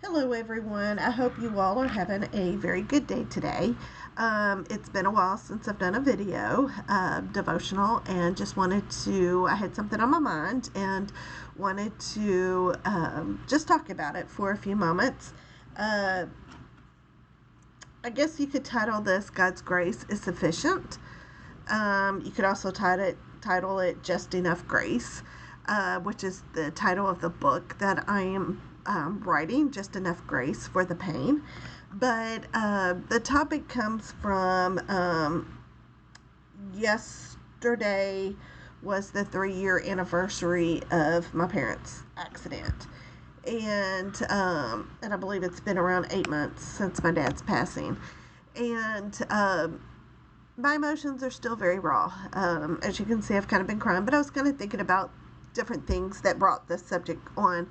Hello, everyone. I hope you all are having a very good day today. It's been a while since I've done a video devotional, and just I had something on my mind and wanted to just talk about it for a few moments. Uh, I guess you could title this God's Grace is Sufficient. You could also title it Just Enough Grace, which is the title of the book that I am writing, Just Enough Grace for the Pain. But the topic comes from yesterday was the 3-year anniversary of my parents' accident. And I believe it's been around 8 months since my dad's passing. And my emotions are still very raw. As you can see, I've kind of been crying, but I was kind of thinking about different things that brought this subject on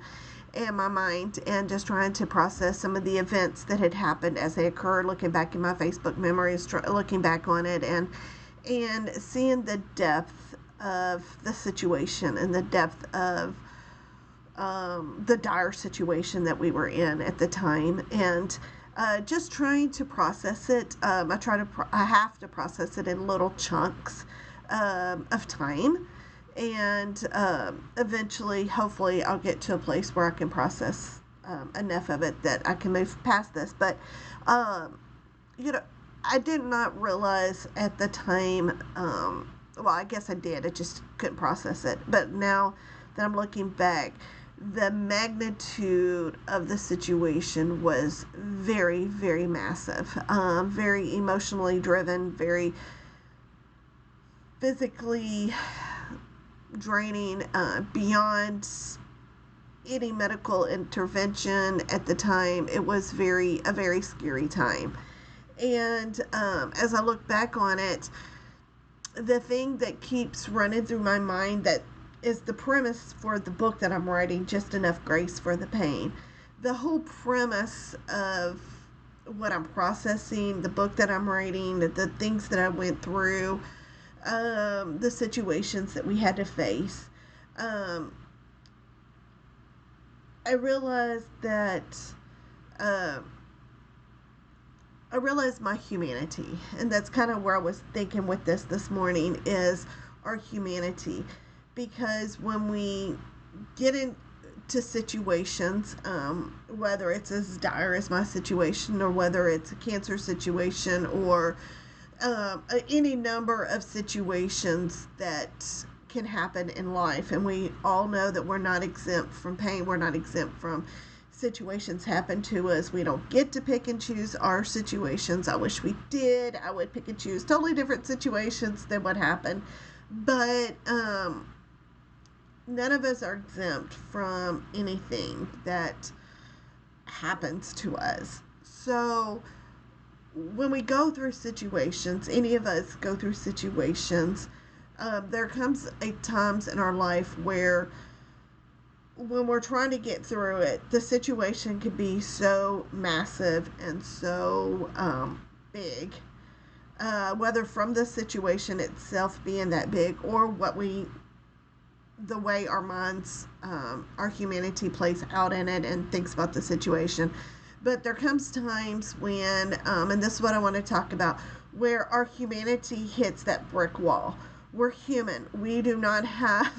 in my mind, and just trying to process some of the events that had happened as they occurred, looking back in my Facebook memories, looking back on it, and seeing the depth of the situation and the depth of the dire situation that we were in at the time, and just trying to process it. I have to process it in little chunks of time, and eventually, hopefully, I'll get to a place where I can process enough of it that I can move past this. But you know, I did not realize at the time. Well, I guess I did. I just couldn't process it. But now that I'm looking back, the magnitude of the situation was very, very massive, very emotionally driven, very physically draining, beyond any medical intervention at the time. It was a very scary time. And as I look back on it, the thing that keeps running through my mind that is the premise for the book that I'm writing, Just Enough Grace for the Pain. The whole premise of what I'm processing, the book that I'm writing, the things that I went through, the situations that we had to face. I realized that I realized my humanity, and that's kind of where I was thinking with this morning, is our humanity. Because when we get into situations, whether it's as dire as my situation, or whether it's a cancer situation, or any number of situations that can happen in life, and we all know that we're not exempt from pain, we're not exempt from situations happen to us. We don't get to pick and choose our situations. I wish we did. I would pick and choose totally different situations than what happened. But none of us are exempt from anything that happens to us. So when we go through situations, any of us go through situations, there comes a times in our life where when we're trying to get through it, the situation can be so massive and so big, whether from the situation itself being that big, or the way our minds, our humanity plays out in it and thinks about the situation. But there comes times when, and this is what I want to talk about, where our humanity hits that brick wall. We're human. We do not have,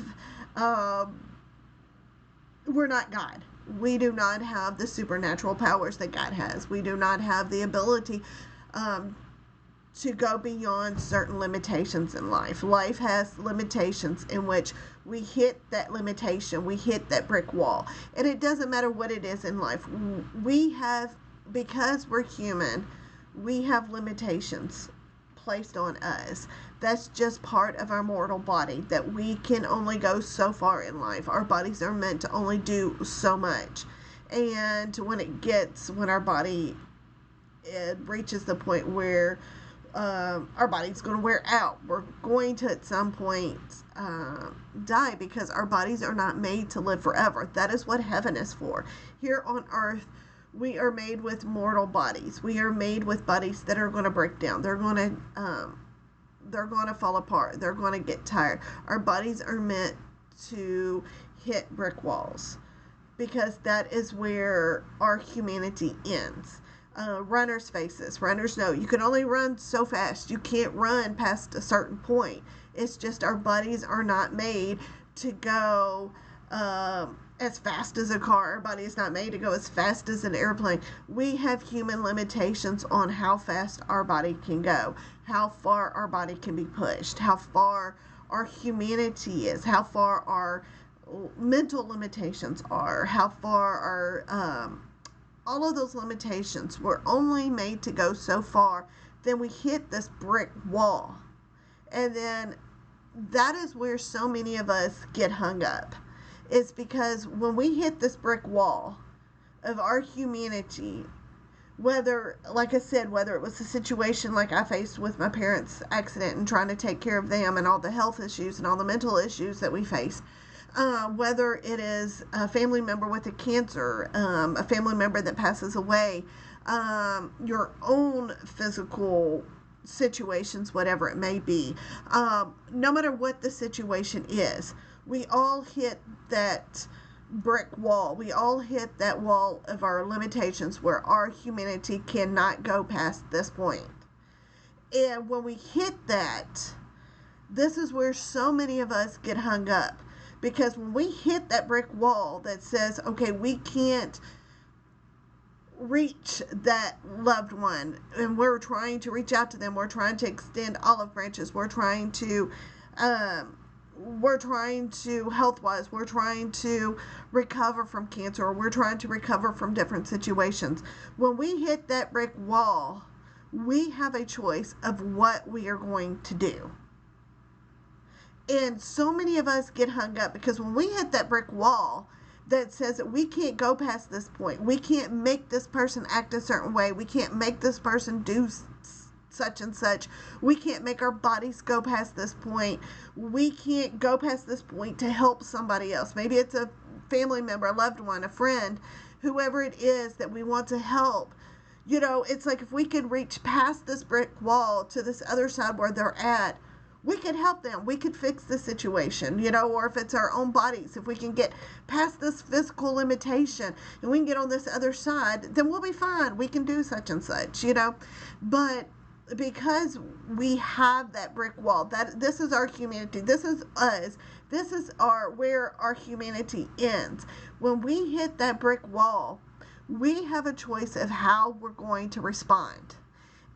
we're not God. We do not have the supernatural powers that God has. We do not have the ability to go beyond certain limitations in life. Life has limitations in which we hit that limitation, we hit that brick wall. And it doesn't matter what it is in life. Because we're human, we have limitations placed on us. That's just part of our mortal body, that we can only go so far in life. Our bodies are meant to only do so much. And when our body, it reaches the point where our body's going to wear out. We're going to at some point die, because our bodies are not made to live forever. That is what heaven is for. Here on earth, we are made with mortal bodies. We are made with bodies that are going to break down. They're going to fall apart. They're going to get tired. Our bodies are meant to hit brick walls. because that is where our humanity ends. Runners face this. Runners know you can only run so fast. You can't run past a certain point. It's just our bodies are not made to go as fast as a car. Our body is not made to go as fast as an airplane. We have human limitations on how fast our body can go, how far our body can be pushed, how far our humanity is, how far our mental limitations are, how far our all of those limitations. We're only made to go so far. Then we hit this brick wall, and then that is where so many of us get hung up. It's because when we hit this brick wall of our humanity, whether, like I said, whether it was a situation like I faced with my parents' accident and trying to take care of them and all the health issues and all the mental issues that we face, whether it is a family member with a cancer, a family member that passes away, your own physical situations, whatever it may be, no matter what the situation is, we all hit that brick wall. We all hit that wall of our limitations where our humanity cannot go past this point. And when we hit that, this is where so many of us get hung up. Because when we hit that brick wall that says, okay, we can't reach that loved one, and we're trying to reach out to them, we're trying to extend olive branches, we're trying to health-wise, we're trying to recover from cancer, or we're trying to recover from different situations. When we hit that brick wall, we have a choice of what we are going to do. And so many of us get hung up because when we hit that brick wall that says that we can't go past this point, we can't make this person act a certain way, we can't make this person do such and such, we can't make our bodies go past this point, we can't go past this point to help somebody else. Maybe it's a family member, a loved one, a friend, whoever it is that we want to help. You know, it's like if we could reach past this brick wall to this other side where they're at, we could help them. We could fix the situation, you know, or if it's our own bodies, if we can get past this physical limitation and we can get on this other side, then we'll be fine. We can do such and such, you know. But because we have that brick wall, that this is our humanity, this is us, this is where our humanity ends. When we hit that brick wall, we have a choice of how we're going to respond.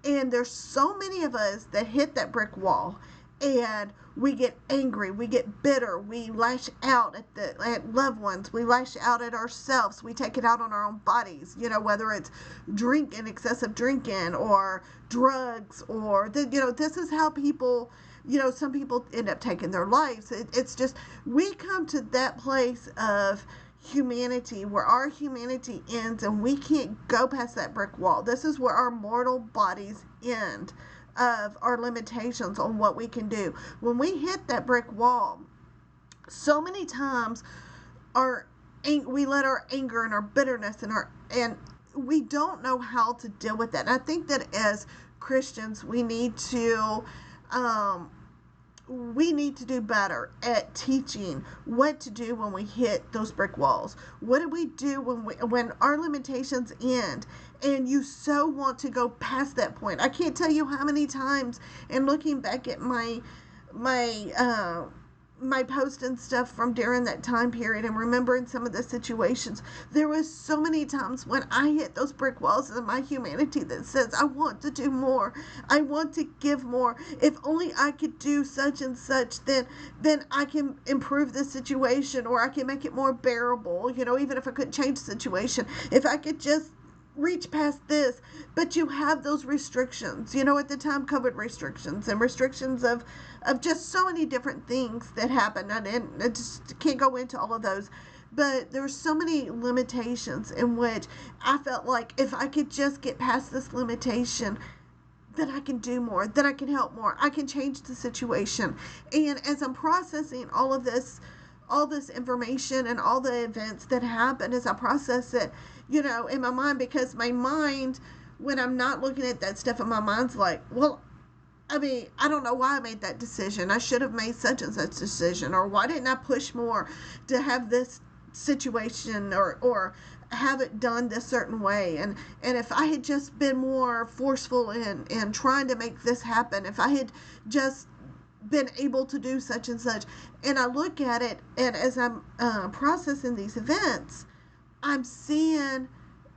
And there's so many of us that hit that brick wall and we get angry, we get bitter, we lash out at loved ones, we lash out at ourselves, we take it out on our own bodies, you know, whether it's drinking, excessive drinking, or drugs, or this is how people, you know, some people end up taking their lives. It's just, we come to that place of humanity where our humanity ends and we can't go past that brick wall. This is where our mortal bodies end of our limitations on what we can do. When we hit that brick wall, so many times we let our anger and our bitterness and we don't know how to deal with that. And I think that as Christians, we need to do better at teaching what to do when we hit those brick walls. What do we do when our limitations end and you so want to go past that point? I can't tell you how many times, and looking back at my post and stuff from during that time period and remembering some of the situations, there was so many times when I hit those brick walls of my humanity that says, I want to do more, I want to give more, if only I could do such and such, then I can improve the situation, or I can make it more bearable, you know, even if I couldn't change the situation, if I could just reach past this. But you have those restrictions, you know, at the time, COVID restrictions and restrictions of just so many different things that happen, and I just can't go into all of those. But there were so many limitations in which I felt like if I could just get past this limitation, then I can do more, then I can help more, I can change the situation. And as I'm processing all this information and all the events that happen, as I process it, you know, in my mind, because my mind, when I'm not looking at that stuff, and my mind's like, well, I mean, I don't know why I made that decision. I should have made such and such decision, or why didn't I push more to have this situation, or have it done this certain way, and if I had just been more forceful in trying to make this happen, if I had just been able to do such and such. And I look at it, and as I'm processing these events, I'm seeing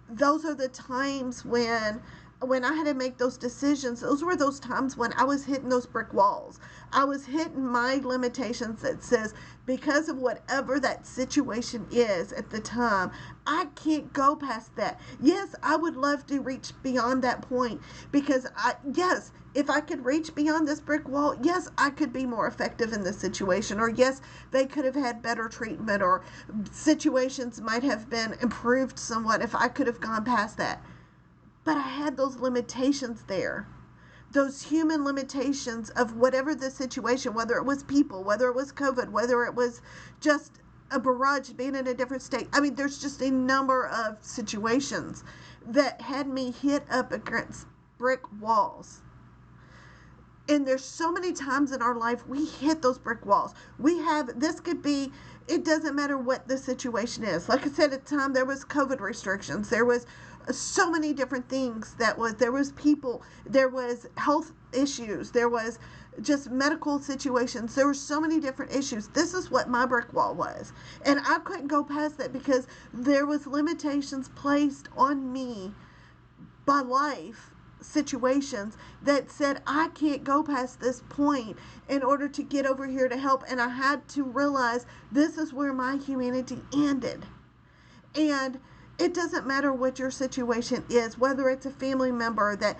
those are the times when I had to make those decisions. Those were those times when I was hitting those brick walls. I was hitting my limitations that says, because of whatever that situation is at the time, I can't go past that. Yes, I would love to reach beyond that point, because yes, if I could reach beyond this brick wall, yes, I could be more effective in this situation, or yes, they could have had better treatment, or situations might have been improved somewhat if I could have gone past that. But I had those limitations there, those human limitations of whatever the situation, whether it was people, whether it was COVID, whether it was just a barrage being in a different state. I mean, there's just a number of situations that had me hit up against brick walls. And there's so many times in our life we hit those brick walls. This could be, it doesn't matter what the situation is. Like I said, at the time there was COVID restrictions. There was so many different things there was people, there was health issues, there was just medical situations. There were so many different issues. This is what my brick wall was. And I couldn't go past that because there was limitations placed on me by life situations that said I can't go past this point in order to get over here to help. And I had to realize this is where my humanity ended. And it doesn't matter what your situation is, whether it's a family member that,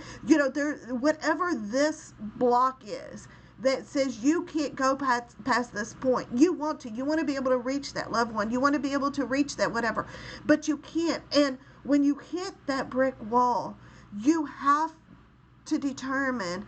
whatever this block is that says you can't go past this point. You want to be able to reach that loved one. You want to be able to reach that whatever, but you can't. And when you hit that brick wall, you have to determine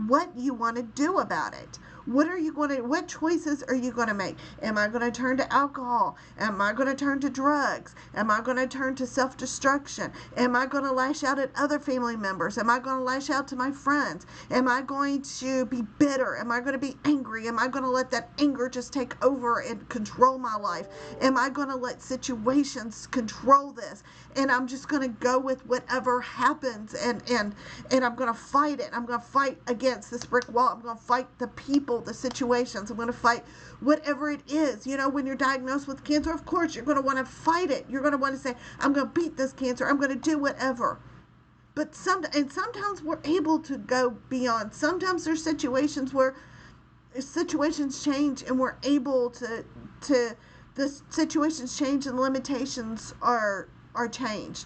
what you want to do about it. What choices are you going to make? Am I going to turn to alcohol? Am I going to turn to drugs? Am I going to turn to self-destruction? Am I going to lash out at other family members? Am I going to lash out to my friends? Am I going to be bitter? Am I going to be angry? Am I going to let that anger just take over and control my life? Am I going to let situations control this? And I'm just going to go with whatever happens, and I'm going to fight it. I'm going to fight against this brick wall. I'm going to fight the people, the situations. I'm going to fight whatever it is. When you're diagnosed with cancer, of course, you're going to want to fight it. You're going to want to say, I'm going to beat this cancer. I'm going to do whatever. But sometimes we're able to go beyond. Sometimes there's situations where situations change and we're able to the situations change and limitations are changed.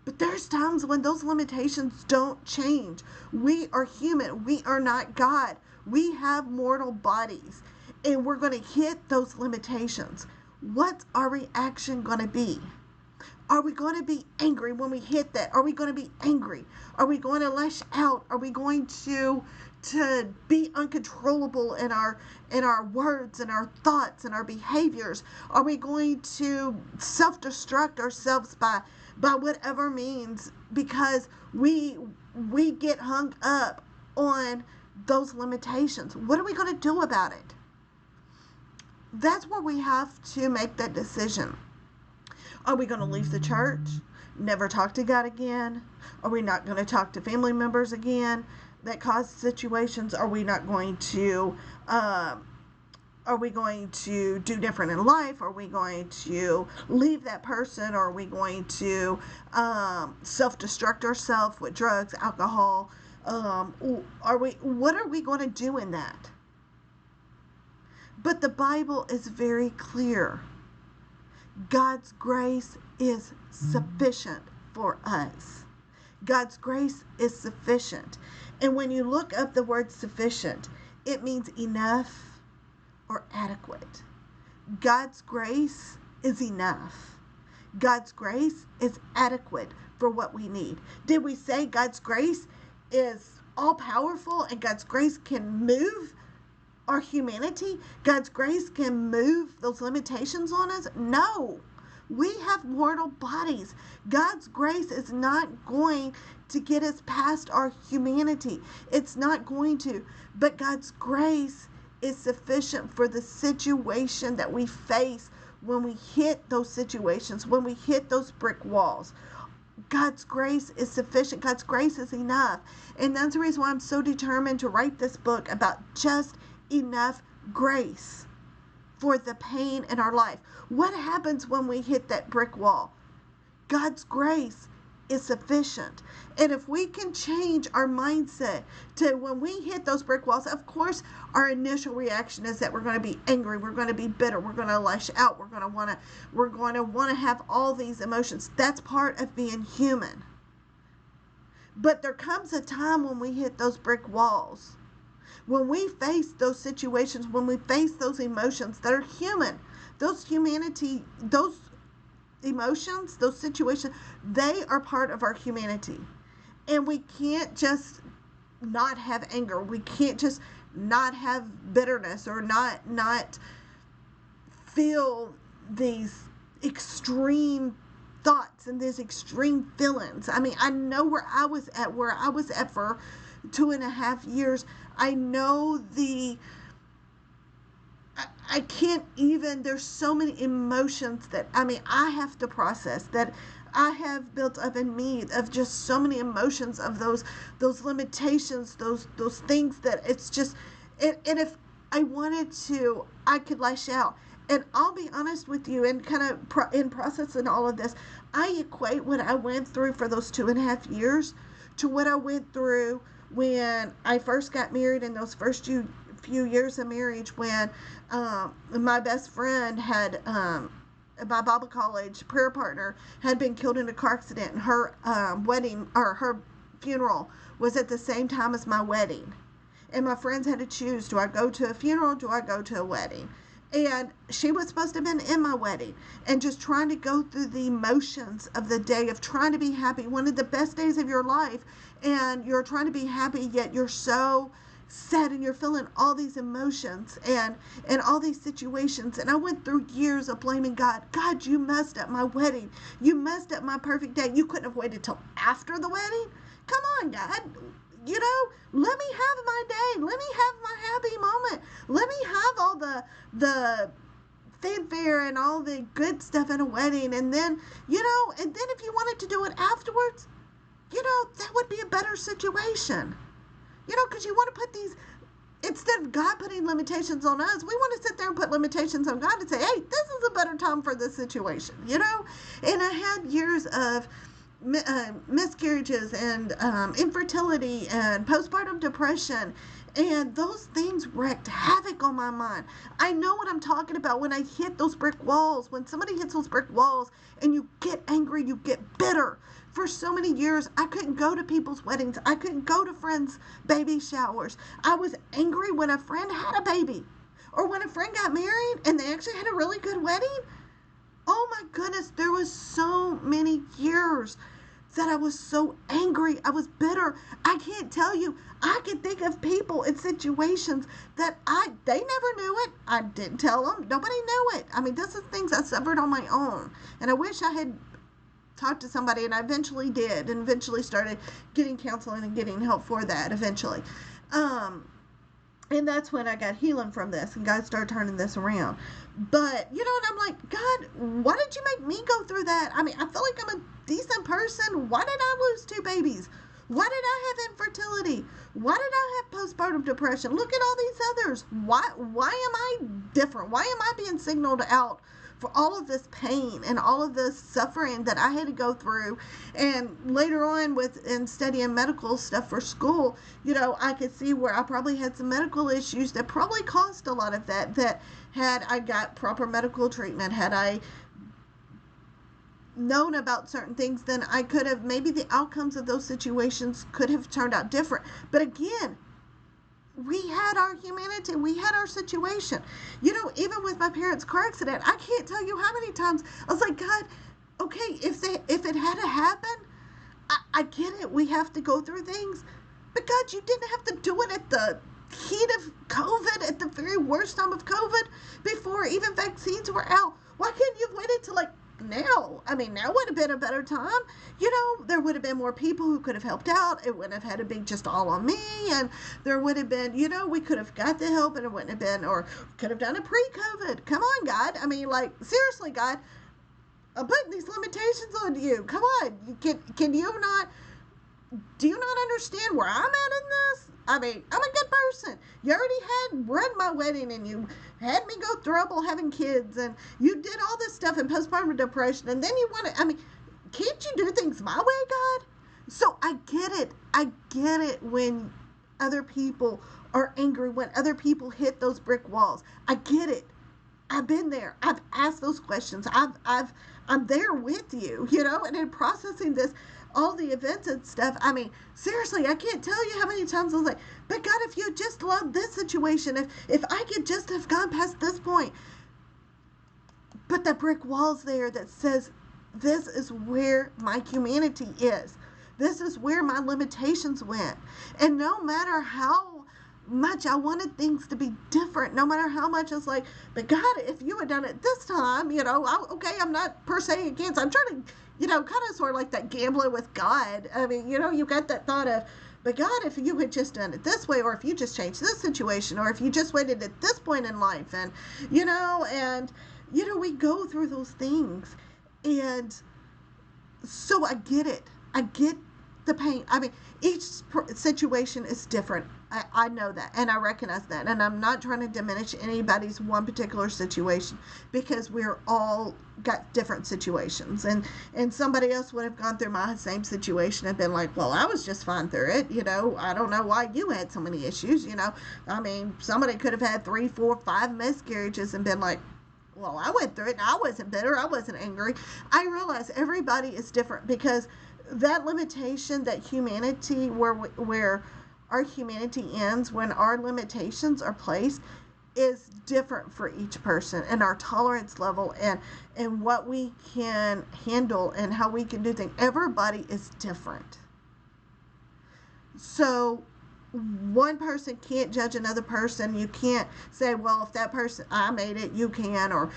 But there's times when those limitations don't change. We are human. We are not God. We have mortal bodies, and we're going to hit those limitations. What's our reaction going to be? Are we going to be angry when we hit that? Are we going to be angry? Are we going to lash out? Are we going to be uncontrollable in our words and our thoughts and our behaviors? Are we going to self-destruct ourselves by whatever means because we get hung up on those limitations? What are we going to do about it? That's where we have to make that decision. Are we going to leave the church? Never talk to God again? Are we not going to talk to family members again that cause situations? Are we not going to are we going to do different in life? Are we going to leave that person? Or are we going to self-destruct ourselves with drugs, alcohol? What are we going to do in that? But the Bible is very clear. God's grace is sufficient for us. God's grace is sufficient. And when you look up the word sufficient, it means enough or adequate. God's grace is enough. God's grace is adequate for what we need. Did we say God's grace is all powerful and God's grace can move our humanity? God's grace can move those limitations on us? No. We have mortal bodies. God's grace is not going to get us past our humanity. It's not going to. But God's grace is sufficient for the situation that we face when we hit those situations, when we hit those brick walls. God's grace is sufficient. God's grace is enough. And that's the reason why I'm so determined to write this book about just enough grace for the pain in our life. What happens when we hit that brick wall? God's grace is sufficient. And if we can change our mindset to when we hit those brick walls, of course, our initial reaction is that we're going to be angry, we're going to be bitter, we're going to lash out, we're going to want to have all these emotions. That's part of being human. But there comes a time when we hit those brick walls, when we face those situations, when we face those emotions that are human, those emotions, those situations, they are part of our humanity. And we can't just not have anger. We can't just not have bitterness or not feel these extreme thoughts and these extreme feelings. I mean, I know where I was at for 2.5 years. I know I can't even, there's so many emotions that, I have to process, that I have built up in me, of just so many emotions of those limitations, those things that it's just, and if I wanted to, I could lash out. And I'll be honest with you, and kind of in processing all of this, I equate what I went through for those 2.5 years to what I went through when I first got married, in those first few years of marriage, when my best friend had, my Bible college prayer partner, had been killed in a car accident, and her wedding, or her funeral, was at the same time as my wedding. And my friends had to choose, do I go to a funeral, do I go to a wedding? And she was supposed to have been in my wedding, and just trying to go through the emotions of the day of trying to be happy, one of the best days of your life, and you're trying to be happy, yet you're so sad and you're feeling all these emotions and all these situations. And I went through years of blaming God. God, you messed up my wedding. You messed up my perfect day. You couldn't have waited till after the wedding. Come on, God. Let me have my day. Let me have my happy moment. Let me have all the fanfare and all the good stuff in a wedding. And then, and then if you wanted to do it afterwards, that would be a better situation. Because you want to put these, instead of God putting limitations on us, we want to sit there and put limitations on God and say, hey, this is a better time for this situation, And I had years of miscarriages and infertility and postpartum depression, and those things wreaked havoc on my mind. I know what I'm talking about when I hit those brick walls. When somebody hits those brick walls and you get angry, you get bitter. For so many years, I couldn't go to people's weddings. I couldn't go to friends' baby showers. I was angry when a friend had a baby, or when a friend got married and they actually had a really good wedding. Oh my goodness, there was so many years that I was so angry. I was bitter. I can't tell you. I can think of people in situations that they never knew it. I didn't tell them. Nobody knew it. This is things I suffered on my own. And I wish I had talked to somebody, and I eventually did, and eventually started getting counseling and getting help for that eventually. And that's when I got healing from this, and God started turning this around. But, and I'm like, God, why did you make me go through that? I feel like I'm a decent person. Why did I lose 2 babies? Why did I have infertility? Why did I have postpartum depression? Look at all these others. Why am I different? Why am I being signaled out for all of this pain and all of this suffering that I had to go through? And later on, in studying medical stuff for school, I could see where I probably had some medical issues that probably caused a lot of that had I got proper medical treatment, had I known about certain things, then I could have, maybe the outcomes of those situations could have turned out different. But again, we had our humanity, we had our situation. Even with my parents' car accident, I can't tell you how many times I was like, God, okay, if it had to happen, I get it, we have to go through things, but God, you didn't have to do it at the heat of COVID, at the very worst time of COVID, before even vaccines were out. Why couldn't you have waited till now. I mean, now would have been a better time. There would have been more people who could have helped out. It wouldn't have had to be just all on me. And there would have been, we could have got the help and it wouldn't have been, or could have done it pre-COVID. Come on, God. I mean, like, seriously, God, I'm putting these limitations on you. Come on. Can you not, do you not understand where I'm at in this? I mean, I'm a good person. You already had run my wedding and you had me go through trouble having kids and you did all this stuff in postpartum depression and then you want to, I mean, can't you do things my way, God? So I get it. I get it when other people are angry, when other people hit those brick walls. I get it. I've been there. I've asked those questions. I'm there with you, and in processing this, all the events and stuff. I mean, seriously, I can't tell you how many times I was like, but God, if you just loved this situation, if I could just have gone past this point. But the brick wall's there that says, this is where my humanity is. This is where my limitations went. And no matter how much I wanted things to be different, no matter how much it's like, but God, if you had done it this time, okay, I'm not per se against, I'm trying to, kind of sort of like that gambling with God. I mean, you got that thought of, but God, if you had just done it this way, or if you just changed this situation, or if you just waited at this point in life, and, we go through those things. And so I get it. I get the pain. I mean, each situation is different. I know that, and I recognize that, and I'm not trying to diminish anybody's one particular situation, because we're all got different situations, and somebody else would have gone through my same situation and been like, well, I was just fine through it, I don't know why you had so many issues, I mean, somebody could have had 3, 4, 5 miscarriages and been like, well, I went through it and I wasn't bitter, I wasn't angry. I realize everybody is different, because that limitation, that humanity, where our humanity ends, when our limitations are placed, is different for each person, and our tolerance level and what we can handle and how we can do things. Everybody is different. So one person can't judge another person. You can't say, well, if that person, I made it, you can, or,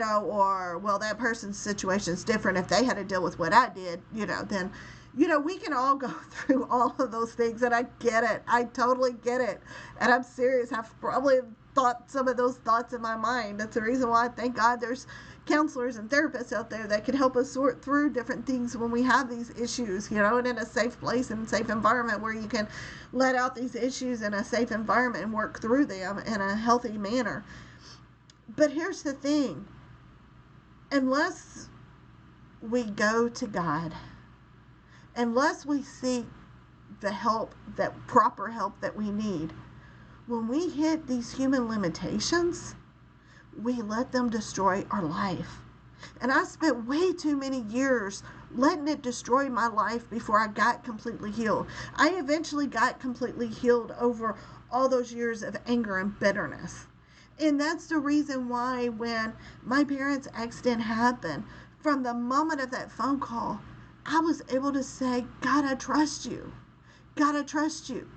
or, well, that person's situation is different. If they had to deal with what I did, then, we can all go through all of those things, and I get it. I totally get it. And I'm serious. I've probably thought some of those thoughts in my mind. That's the reason why, thank God, there's counselors and therapists out there that can help us sort through different things when we have these issues, and in a safe place and safe environment where you can let out these issues in a safe environment and work through them in a healthy manner. But here's the thing. Unless we go to God, unless we seek the help, that proper help that we need, when we hit these human limitations, we let them destroy our life. And I spent way too many years letting it destroy my life before I got completely healed. I eventually got completely healed over all those years of anger and bitterness. And that's the reason why when my parents' accident happened, from the moment of that phone call, I was able to say, God, I trust you. God, I trust you.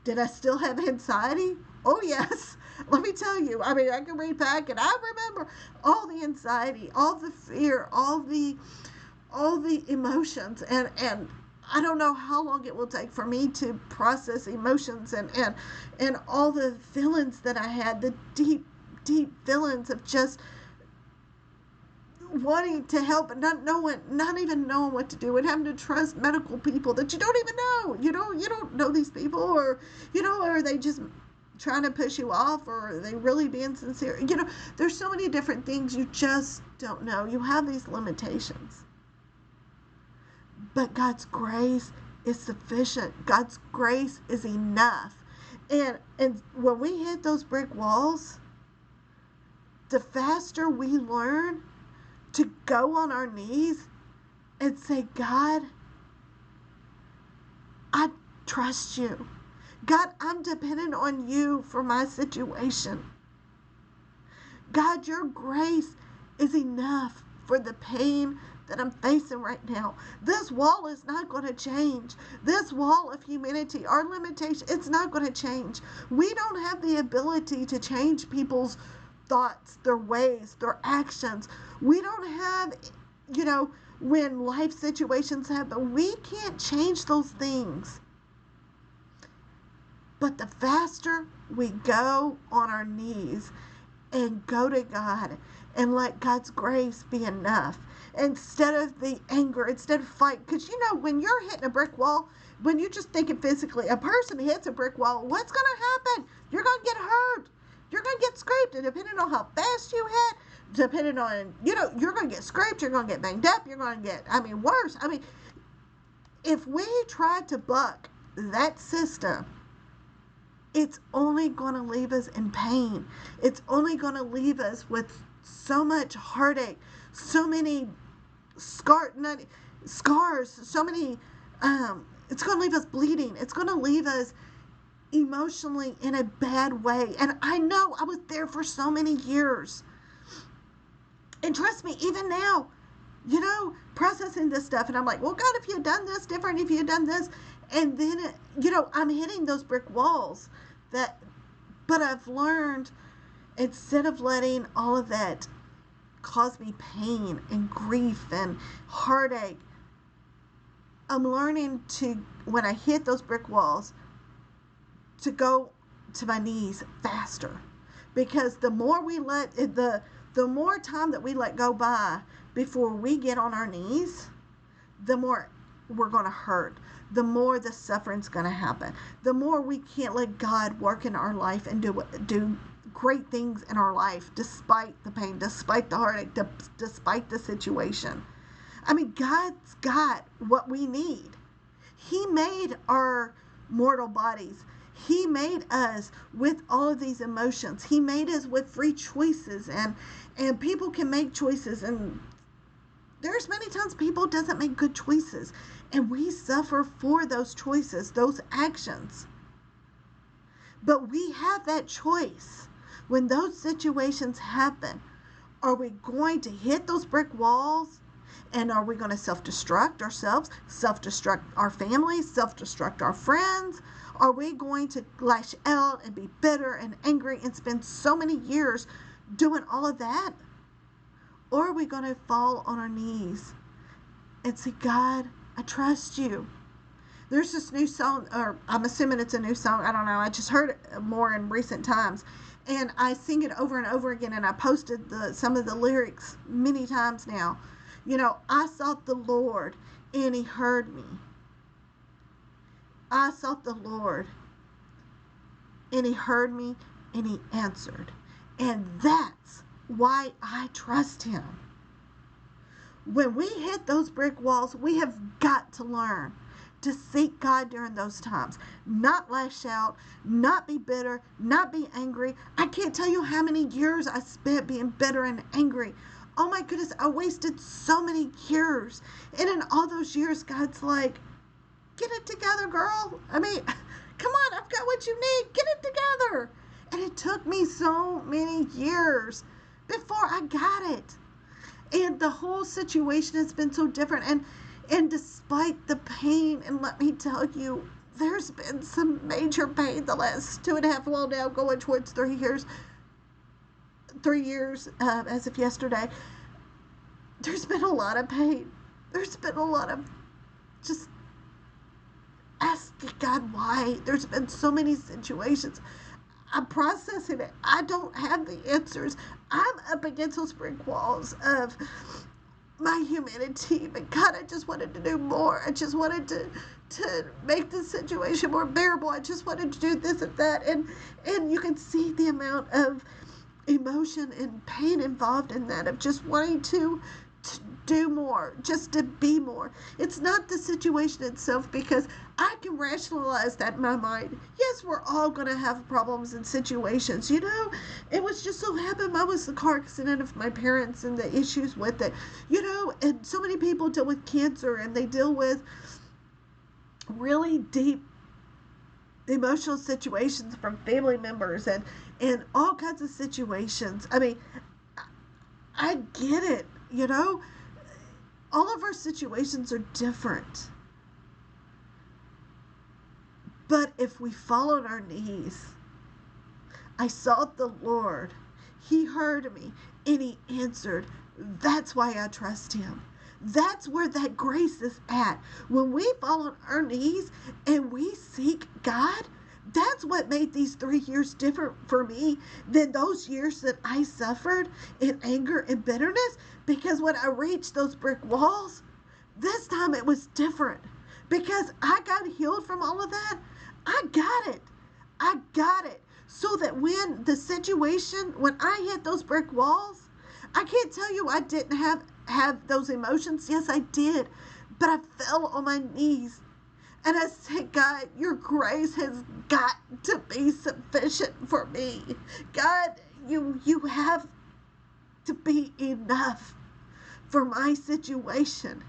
Did I still have anxiety? Oh, yes. Let me tell you. I mean, I can read back and I remember all the anxiety, all the fear, all the emotions. And I don't know how long it will take for me to process emotions and all the feelings that I had, the deep, deep feelings of just wanting to help and not even knowing what to do, and having to trust medical people that you don't even know. You don't know these people, or are they just trying to push you off, or are they really being sincere? There's so many different things you just don't know. You have these limitations. But God's grace is sufficient. God's grace is enough. And when we hit those brick walls, the faster we learn to go on our knees and say, God, I trust you. God, I'm dependent on you for my situation. God, your grace is enough for the pain that I'm facing right now. This wall is not going to change. This wall of humanity, our limitation, it's not going to change. We don't have the ability to change people's thoughts, their ways, their actions. We don't have, when life situations happen, we can't change those things. But the faster we go on our knees and go to God and let God's grace be enough, instead of the anger, instead of fight. Because when you're hitting a brick wall, when you're just thinking physically, a person hits a brick wall, what's going to happen? You're going to get hurt. You're going to get scraped. And depending on how fast you hit, depending on, you're going to get scraped, you're going to get banged up, you're going to get, worse. If we try to buck that system, it's only going to leave us in pain. It's only going to leave us with so much heartache, so many scars, so many, it's going to leave us bleeding. It's going to leave us emotionally in a bad way. And I know I was there for so many years. And trust me, even now, processing this stuff, and I'm like, well, God, if you had done this different, if you had done this, and then, I'm hitting those brick walls but I've learned, instead of letting all of that cause me pain and grief and heartache, I'm learning to, when I hit those brick walls, to go to my knees faster. Because the more we let the more time that we let go by before we get on our knees, the more we're going to hurt, the more the suffering's going to happen, the more we can't let God work in our life and do great things in our life, despite the pain, despite the heartache, despite the situation. God's got what we need. He made our mortal bodies. He made us with all of these emotions. He made us with free choices, and people can make choices, and there's many times people doesn't make good choices, and we suffer for those choices, those actions. But we have that choice. When those situations happen, are we going to hit those brick walls? And are we going to self-destruct ourselves, self-destruct our families, self-destruct our friends? Are we going to lash out and be bitter and angry and spend so many years doing all of that? Or are we going to fall on our knees and say, God, I trust you. There's this new song, or I'm assuming it's a new song. I don't know. I just heard it more in recent times. And I sing it over and over again, and I posted some of the lyrics many times now. I sought the Lord, and He heard me. I sought the Lord, and He heard me, and He answered. And that's why I trust Him. When we hit those brick walls, we have got to learn to seek God during those times. Not lash out, not be bitter, not be angry. I can't tell you how many years I spent being bitter and angry. Oh my goodness, I wasted so many years. And in all those years, God's like, get it together, girl. Come on, I've got what you need. Get it together. And it took me so many years before I got it. And the whole situation has been so different. And despite the pain, and let me tell you, there's been some major pain the last 2.5, well now going towards 3 years. 3 years as of yesterday. There's been a lot of pain. There's been a lot of just asking God why. There's been so many situations. I'm processing it. I don't have the answers. I'm up against those brick walls of my humanity. But God, I just wanted to do more. I just wanted to make the situation more bearable. I just wanted to do this and that. And you can see the amount of emotion and pain involved in that, of just wanting to do more, just to be more. It's not the situation itself, because I can rationalize that in my mind. Yes, we're all going to have problems and situations. It was just so happened I was the car accident of my parents and the issues with it. And so many people deal with cancer, and they deal with really deep emotional situations from family members and all kinds of situations. I get it, all of our situations are different. But if we fall on our knees, I sought the Lord, He heard me and he answered. That's why I trust him. That's where that grace is at. When we fall on our knees and we seek God, that's what made these 3 years different for me than those years that I suffered in anger and bitterness. Because when I reached those brick walls, this time it was different. Because I got healed from all of that. I got it. I got it. So that when the situation, when I hit those brick walls, I can't tell you I didn't have those emotions. Yes, I did. But I fell on my knees and I said, God, your grace has got to be sufficient for me. God, you have to be enough for my situation.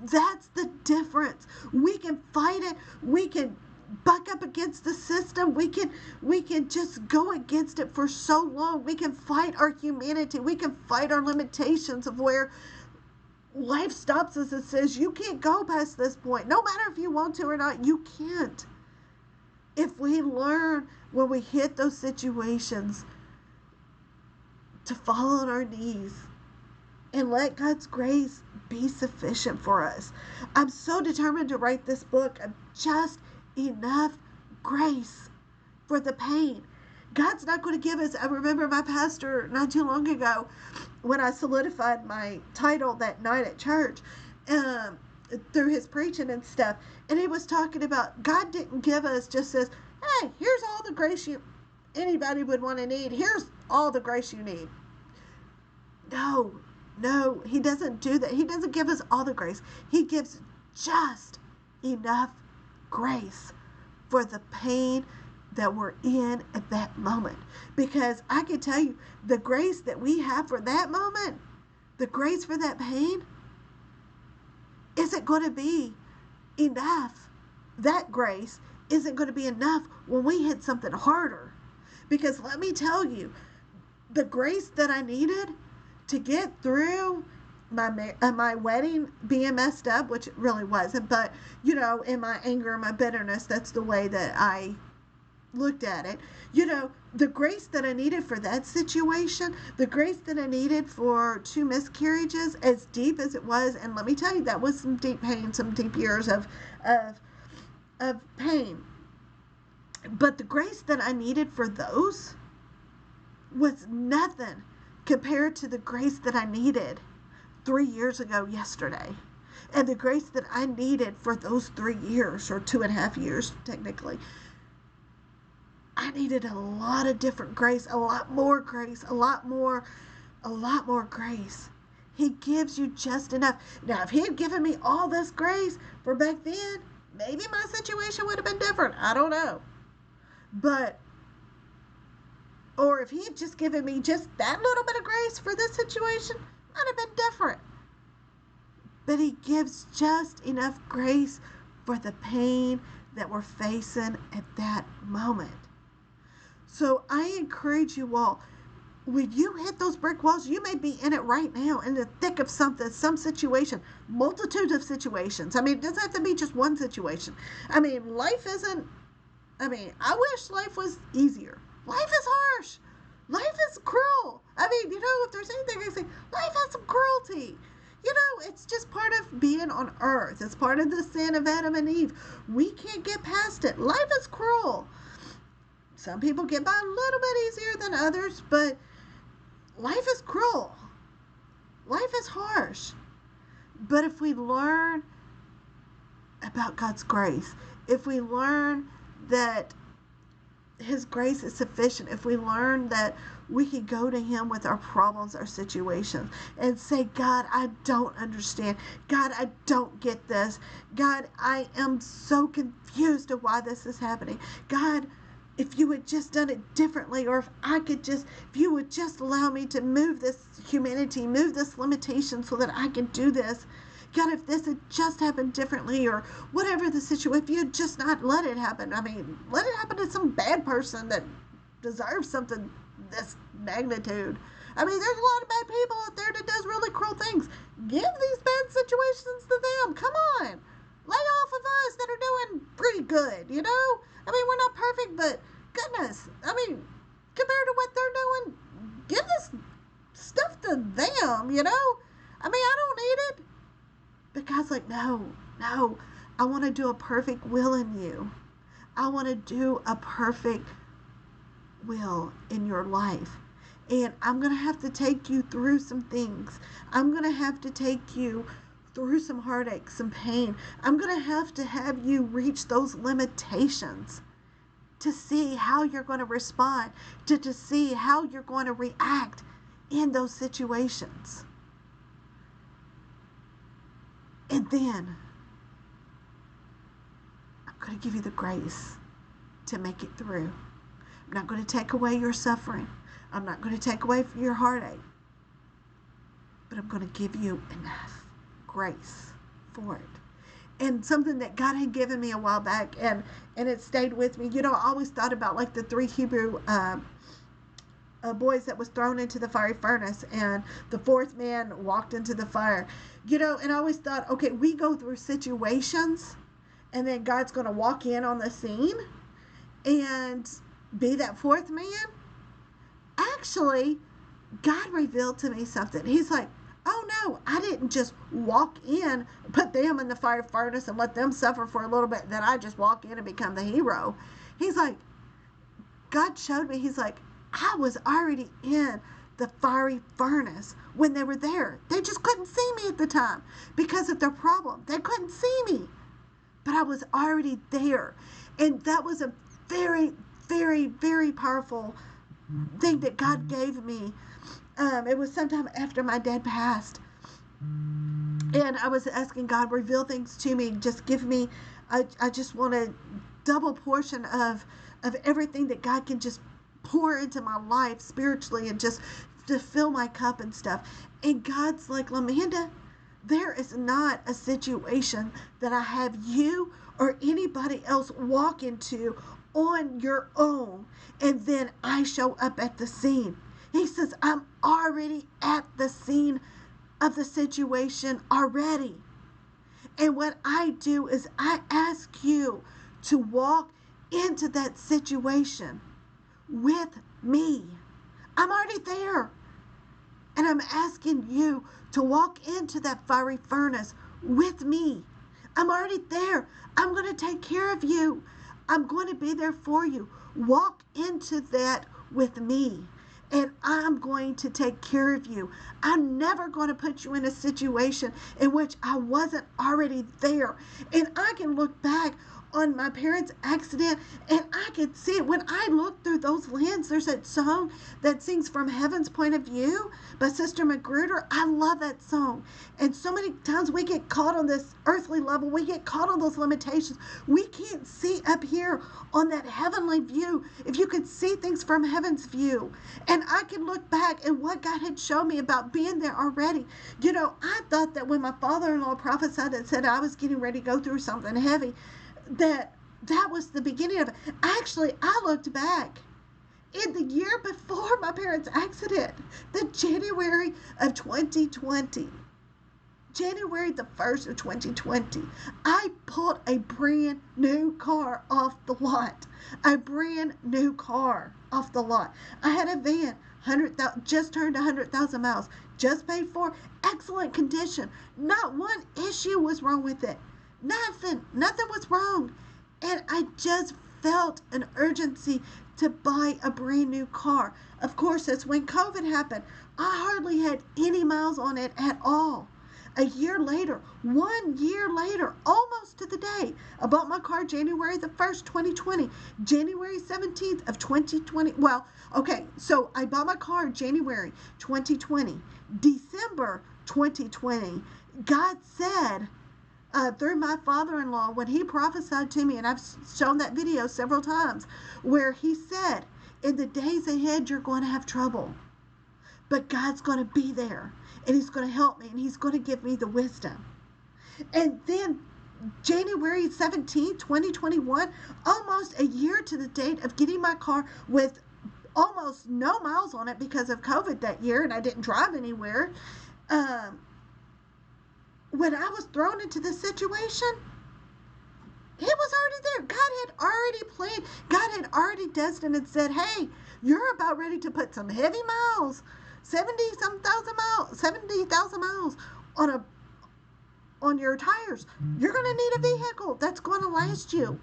That's the difference. We can fight it. We can buck up against the system. We can just go against it for so long. We can fight our humanity. We can fight our limitations of where life stops us and says, you can't go past this point. No matter if you want to or not, you can't. If we learn when we hit those situations to fall on our knees and let God's grace be sufficient for us. I'm so determined to write this book of just enough grace for the pain. God's not going to give us. I remember my pastor not too long ago when I solidified my title that night at church through his preaching and stuff. And he was talking about God didn't give us just this, hey, here's all the grace anybody would want to need. Here's all the grace you need. No, he doesn't do that. He doesn't give us all the grace. He gives just enough grace for the pain that we're in at that moment. Because I can tell you, the grace that we have for that moment, the grace for that pain, isn't going to be enough. That grace isn't going to be enough when we hit something harder. Because let me tell you, the grace that I needed to get through my wedding being messed up, which it really wasn't, but in my anger and my bitterness, that's the way that I looked at it. The grace that I needed for that situation, the grace that I needed for 2 miscarriages, as deep as it was, and let me tell you, that was some deep pain, some deep years of pain. But the grace that I needed for those was nothing compared to the grace that I needed 3 years ago yesterday. And the grace that I needed for those 3 years, or 2.5 years technically. I needed a lot of different grace, a lot more grace, a lot more grace. He gives you just enough. Now, if he had given me all this grace for back then, maybe my situation would have been different. I don't know. Or if he had just given me just that little bit of grace for this situation, it might have been different. But he gives just enough grace for the pain that we're facing at that moment. So I encourage you all, when you hit those brick walls, you may be in it right now, in the thick of something, some situation, multitudes of situations. It doesn't have to be just one situation. Life isn't, I wish life was easier. Life is harsh. Life is cruel. If there's anything I say, life has some cruelty. It's just part of being on earth. It's part of the sin of Adam and Eve. We can't get past it. Life is cruel. Some people get by a little bit easier than others, but life is cruel. Life is harsh. But if we learn about God's grace, if we learn that his grace is sufficient, if we learn that we can go to him with our problems, our situations, and say, God, I don't understand. God, I don't get this. God, I am so confused of why this is happening. God, if you had just done it differently, or if you would just allow me to move this humanity, move this limitation so that I can do this. God, if this had just happened differently, or whatever the situation, if you had just not let it happen. Let it happen to some bad person that deserves something this magnitude. There's a lot of bad people out there that does really cruel things. Give these bad situations to them. Come on. Lay off of us that are doing pretty good, We're not perfect, but goodness, compared to what they're them, you know? I mean, I don't need it. But God's like, no, I want to do a perfect will in you. I want to do a perfect will in your life. And I'm going to have to take you through some things. I'm going to have to take you through some heartache, some pain. I'm going to have you reach those limitations to see how you're going to respond, to see how you're going to react in those situations. And then I'm going to give you the grace to make it through. I'm not going to take away your suffering. I'm not going to take away your heartache. But I'm going to give you enough grace for it. And something that God had given me a while back, and it stayed with me. You know, I always thought about like the 3 Hebrew boys that was thrown into the fiery furnace, and the 4th man walked into the fire. You know, and I always thought, okay, we go through situations, and then God's going to walk in on the scene and be that 4th man. Actually, God revealed to me something. He's like, oh no, I didn't just walk in, put them in the fire furnace and let them suffer for a little bit, then I just walk in and become the hero. He's like, God showed me, he's like, I was already in the fiery furnace when they were there. They just couldn't see me at the time because of their problem. They couldn't see me, but I was already there. And that was a very, very, very powerful thing that God gave me. It was sometime after my dad passed, and I was asking God, reveal things to me, just give me, I just want a double portion of everything that God can just pour into my life spiritually, and just to fill my cup and stuff. And God's like, Lamanda, there is not a situation that I have you or anybody else walk into on your own and then I show up at the scene. He says, I'm already at the scene of the situation already. And what I do is I ask you to walk into that situation with me. I'm already there. And I'm asking you to walk into that fiery furnace with me. I'm already there. I'm going to take care of you. I'm going to be there for you. Walk into that with me. And I'm going to take care of you. I'm never going to put you in a situation in which I wasn't already there. And I can look back on my parents' accident, and I could see it. When I look through those lenses, there's that song that sings From Heaven's Point of View by Sister Magruder. I love that song. And so many times we get caught on this earthly level. We get caught on those limitations. We can't see up here on that heavenly view. If you could see things from heaven's view. And I can look back at what God had shown me about being there already. You know, I thought that when my father-in-law prophesied and said I was getting ready to go through something heavy, that was the beginning of it. Actually, I looked back in the year before my parents' accident, the January of 2020. January the 1st of 2020, I pulled a brand new car off the lot. A brand new car off the lot. I had a van, just turned 100,000 miles, just paid for, excellent condition. Not one issue was wrong with it. Nothing was wrong. And I just felt an urgency to buy a brand new car. Of course, that's when COVID happened. I hardly had any miles on it at all. A year later, 1 year later, almost to the day, I bought my car January the 1st, 2020. January 17th of 2020. Well, okay, so I bought my car January 2020. December 2020, God said, through my father-in-law, when he prophesied to me, and I've shown that video several times, where he said, in the days ahead, you're going to have trouble. But God's going to be there, and he's going to help me, and he's going to give me the wisdom. And then January 17, 2021, almost a year to the date of getting my car with almost no miles on it because of COVID that year, and I didn't drive anywhere. When I was thrown into this situation, it was already there. God had already planned. God had already destined and said, hey, you're about ready to put some heavy miles 70,000 miles on your tires. You're going to need a vehicle that's going to last you.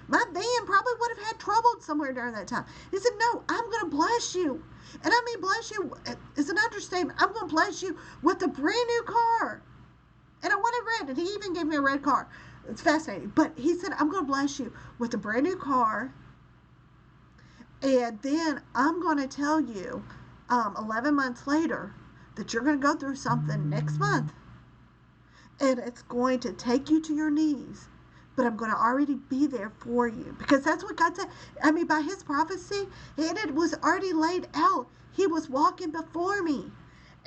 My van probably would have had trouble somewhere during that time. He said, no, I'm going to bless you. And I mean, bless you is an understatement. I'm going to bless you with a brand new car. And I wanted red, and he even gave me a red car. It's fascinating. But he said, I'm going to bless you with a brand new car. And then I'm going to tell you 11 months later that you're going to go through something next month. And it's going to take you to your knees. But I'm going to already be there for you. Because that's what God said. I mean, by his prophecy, and it was already laid out. He was walking before me.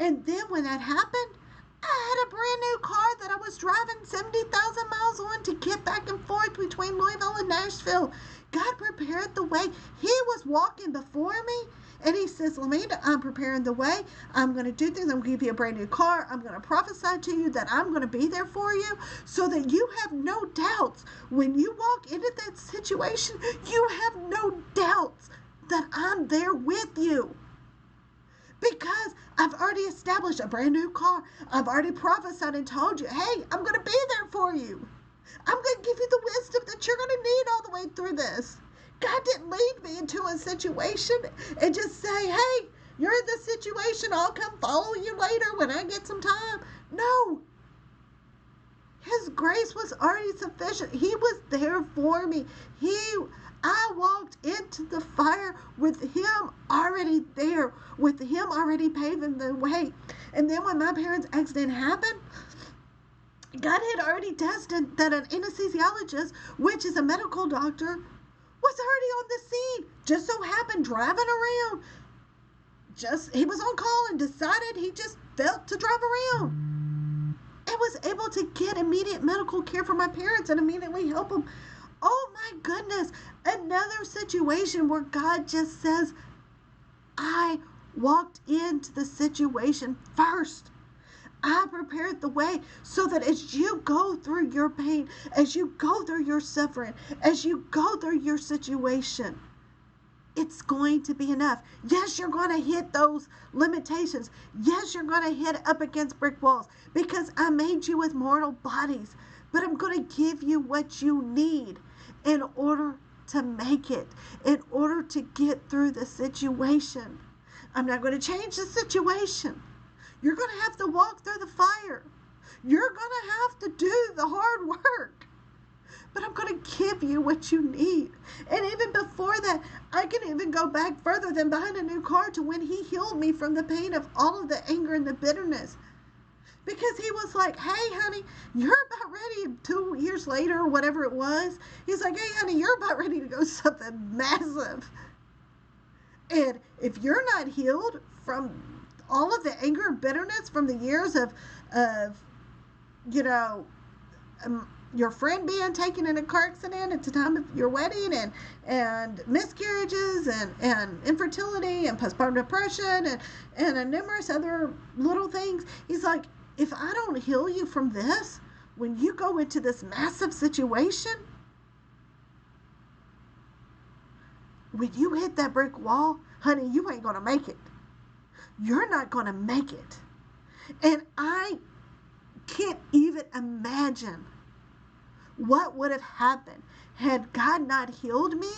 And then when that happened, I had a brand new car that I was driving 70,000 miles on to get back and forth between Louisville and Nashville. God prepared the way. He was walking before me. And he says, Lamita, I'm preparing the way. I'm going to do things. I'm going to give you a brand new car. I'm going to prophesy to you that I'm going to be there for you so that you have no doubts. When you walk into that situation, you have no doubts that I'm there with you. Because I've already established a brand new car. I've already prophesied and told you, hey, I'm going to be there for you. I'm going to give you the wisdom that you're going to need all the way through this. God didn't lead me into a situation and just say, hey, you're in this situation. I'll come follow you later when I get some time. No. His grace was already sufficient. He was there for me. I walked into the fire with him already there, with him already paving the way. And then when my parents' accident happened, God had already destined that an anesthesiologist, which is a medical doctor, was already on the scene. Just so happened driving around. He was on call and decided he just felt to drive around. And was able to get immediate medical care for my parents and immediately help them. Oh my goodness. Another situation where God just says, I walked into the situation first. I prepared the way so that as you go through your pain, as you go through your suffering, as you go through your situation, it's going to be enough. Yes, you're going to hit those limitations. Yes, you're going to hit up against brick walls because I made you with mortal bodies. But I'm going to give you what you need in order to make it, in order to get through the situation. I'm not going to change the situation. You're going to have to walk through the fire. You're going to have to do the hard work. But I'm going to give you what you need. And even before that, I can even go back further than buying a new car to when he healed me from the pain of all of the anger and the bitterness. Because he was like, hey, honey, you're about ready 2 years later or whatever it was. He's like, hey, honey, you're about ready to go something massive. And if you're not healed from all of the anger and bitterness from the years of your friend being taken in a car accident at the time of your wedding and miscarriages and infertility and postpartum depression and numerous other little things. He's like, if I don't heal you from this, when you go into this massive situation, when you hit that brick wall, honey, you ain't going to make it. You're not going to make it. And I can't even imagine what would have happened had God not healed me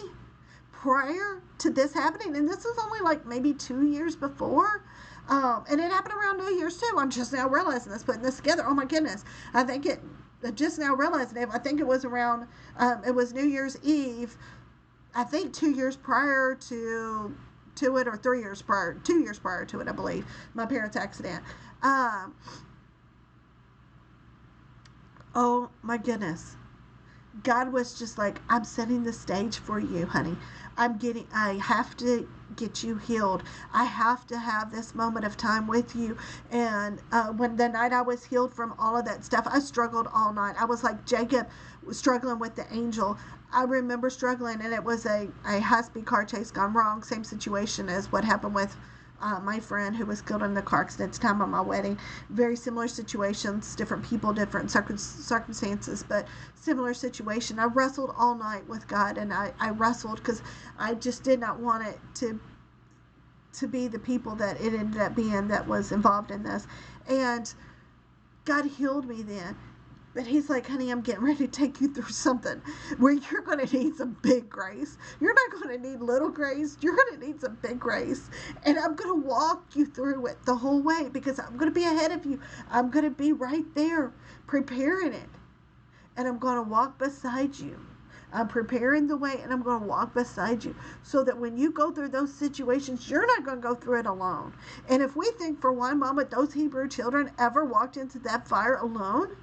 prior to this happening. And this was only like maybe 2 years before. And it happened around New Year's too. I'm just now realizing this, putting this together. Oh my goodness. I just now realizing it. I think it was around, it was New Year's Eve. I think 2 years prior to it, or 2 years prior to it, I believe, my parents' accident. Oh my goodness. God was just like, I'm setting the stage for you, honey. I have to get you healed. I have to have this moment of time with you. And when the night I was healed from all of that stuff, I struggled all night. I was like Jacob struggling with the angel. I remember struggling, and it was a high-speed car chase gone wrong. Same situation as what happened with my friend who was killed in the car accident at the time of my wedding. Very similar situations, different people, different circumstances, but similar situation. I wrestled all night with God, and I wrestled because I just did not want it to be the people that it ended up being that was involved in this. And God healed me then. But he's like, honey, I'm getting ready to take you through something where you're going to need some big grace. You're not going to need little grace. You're going to need some big grace. And I'm going to walk you through it the whole way because I'm going to be ahead of you. I'm going to be right there preparing it. And I'm going to walk beside you. I'm preparing the way and I'm going to walk beside you so that when you go through those situations, you're not going to go through it alone. And if we think for one moment those Hebrew children ever walked into that fire alone,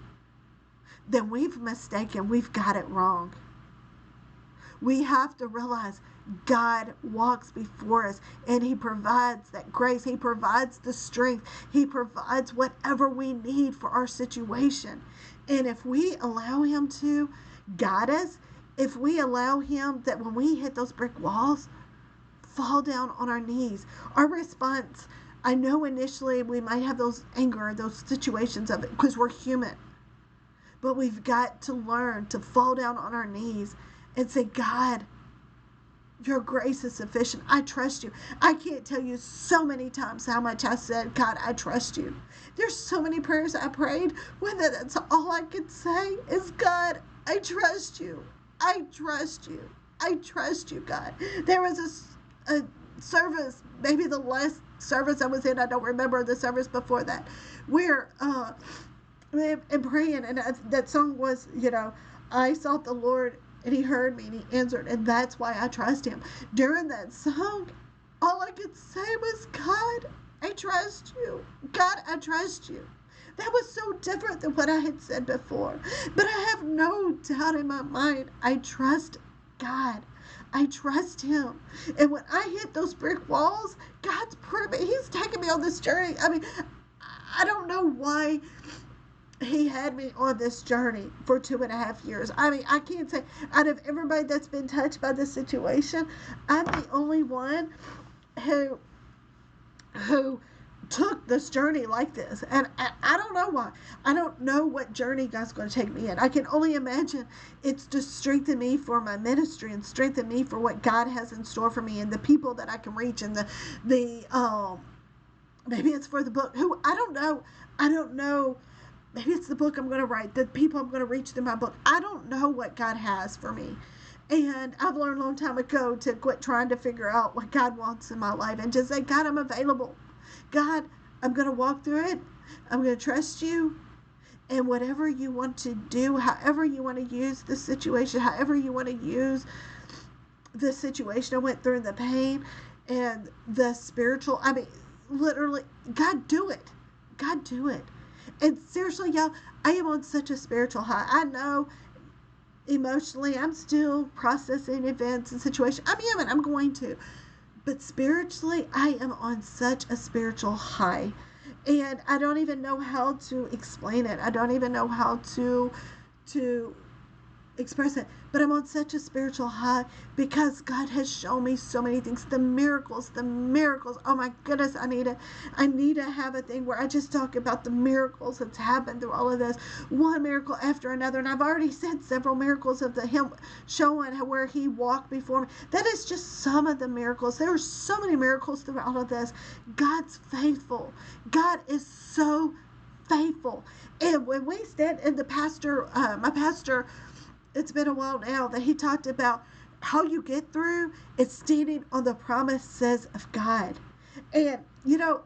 then we've mistaken. We've got it wrong. We have to realize God walks before us and he provides that grace. He provides the strength. He provides whatever we need for our situation. And if we allow him to guide us, if we allow him that when we hit those brick walls, fall down on our knees, our response, I know initially we might have those anger, those situations of it because we're human. But we've got to learn to fall down on our knees and say, God, your grace is sufficient. I trust you. I can't tell you so many times how much I said, God, I trust you. There's so many prayers I prayed when that's all I could say is, God, I trust you. I trust you. I trust you, God. There was a service, maybe the last service I was in, I don't remember the service before that, where and praying, and that song was, I sought the Lord and he heard me and he answered, and that's why I trust him. During that song, all I could say was, God, I trust you. God, I trust you. That was so different than what I had said before. But I have no doubt in my mind, I trust God. I trust him. And when I hit those brick walls, God's proving, he's taking me on this journey. I mean, I don't know why he had me on this journey for 2.5 years. I mean, I can't say out of everybody that's been touched by this situation, I'm the only one who took this journey like this. And I don't know why. I don't know what journey God's going to take me in. I can only imagine it's to strengthen me for my ministry and strengthen me for what God has in store for me and the people that I can reach and the maybe it's for the book. I don't know. Maybe it's the book I'm going to write, the people I'm going to reach through my book. I don't know what God has for me. And I've learned a long time ago to quit trying to figure out what God wants in my life and just say, God, I'm available. God, I'm going to walk through it. I'm going to trust you. And whatever you want to do, however you want to use the situation, however you want to use the situation I went through, the pain and the spiritual, I mean, literally, God, do it. God, do it. And seriously, y'all, I am on such a spiritual high. I know emotionally I'm still processing events and situations. I'm human. I'm going to. But spiritually, I am on such a spiritual high. And I don't even know how to explain it. I don't even know how to express it. But I'm on such a spiritual high because God has shown me so many things. The miracles. Oh my goodness, I need to have a thing where I just talk about the miracles that's happened through all of this. One miracle after another. And I've already said several miracles of him showing where he walked before me. That is just some of the miracles. There are so many miracles through all of this. God's faithful. God is so faithful. And when we stand in the pastor, my pastor, it's been a while now that he talked about how you get through. It's standing on the promises of God. And,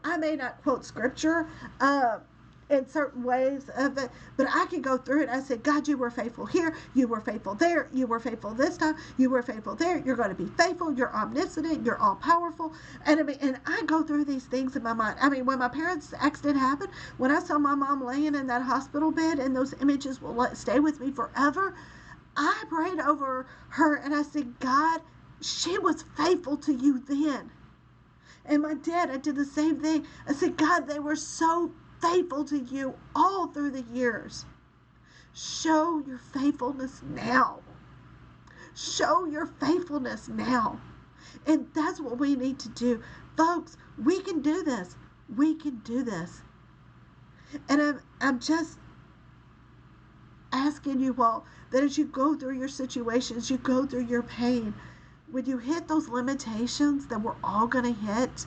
I may not quote scripture in certain ways of it, but I can go through it. I said, God, you were faithful here. You were faithful there. You were faithful this time. You were faithful there. You're going to be faithful. You're omniscient. You're all powerful. And I go through these things in my mind. I mean, when my parents' accident happened, when I saw my mom laying in that hospital bed and those images will stay with me forever, I prayed over her and I said, God, she was faithful to you then. And my dad, I did the same thing. I said, God, they were so faithful to you all through the years. Show your faithfulness now. Show your faithfulness now. And that's what we need to do. Folks, we can do this. We can do this. And I'm just asking you all that as you go through your situations, you go through your pain, when you hit those limitations that we're all going to hit,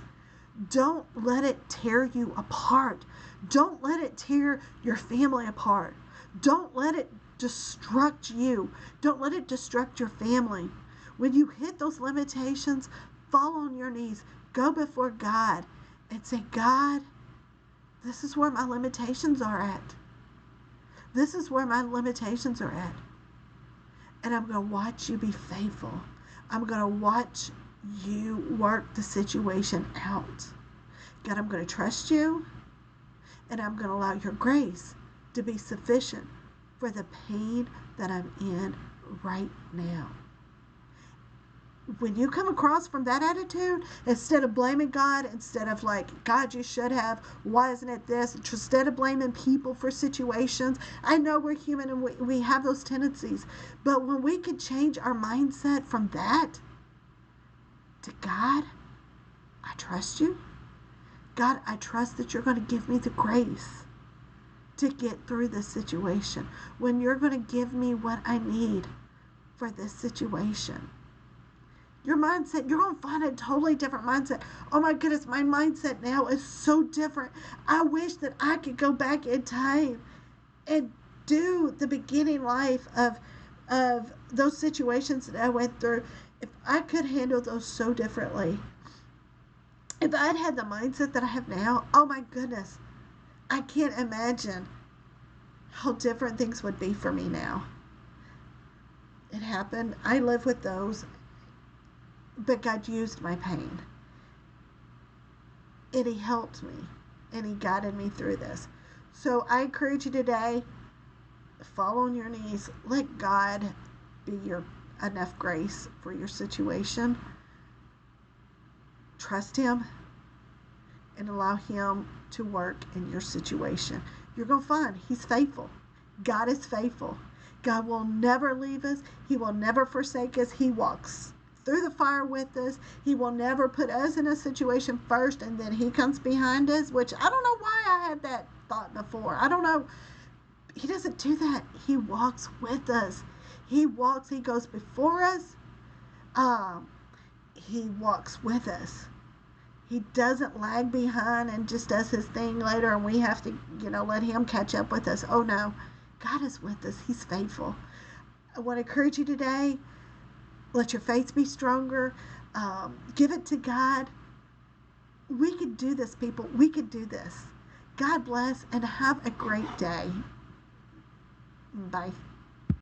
Don't let it tear you apart. Don't let it tear your family apart. Don't let it destruct you. Don't let it destruct your family. When you hit those limitations, fall on your knees. Go before God and say, God, this is where my limitations are at. This is where my limitations are at. And I'm going to watch you be faithful. I'm going to watch you work the situation out. God, I'm going to trust you, and I'm going to allow your grace to be sufficient for the pain that I'm in right now. When you come across from that attitude, instead of blaming God, instead of like, God, you should have, why isn't it this? Instead of blaming people for situations, I know we're human and we have those tendencies. But when we can change our mindset from that to God, I trust you. God, I trust that you're going to give me the grace to get through this situation. When you're going to give me what I need for this situation. Your mindset, you're going to find a totally different mindset. Oh my goodness, my mindset now is so different. I wish that I could go back in time and do the beginning life of those situations that I went through. If I could handle those so differently. If I'd had the mindset that I have now, oh my goodness, I can't imagine how different things would be for me now. It happened. I live with those. But God used my pain. And He helped me. And He guided me through this. So I encourage you today, fall on your knees. Let God be your enough grace for your situation. Trust Him. And allow Him to work in your situation. You're going to find He's faithful. God is faithful. God will never leave us. He will never forsake us. He walks through the fire with us. He will never put us in a situation first and then He comes behind us, which I don't know why I had that thought before. I don't know. He doesn't do that. He walks with us. He walks. He goes before us. He walks with us. He doesn't lag behind and just does His thing later and we have to, let Him catch up with us. Oh no, God is with us. He's faithful. I want to encourage you today, let your faith be stronger. Give it to God. We can do this, people. We can do this. God bless and have a great day. Bye.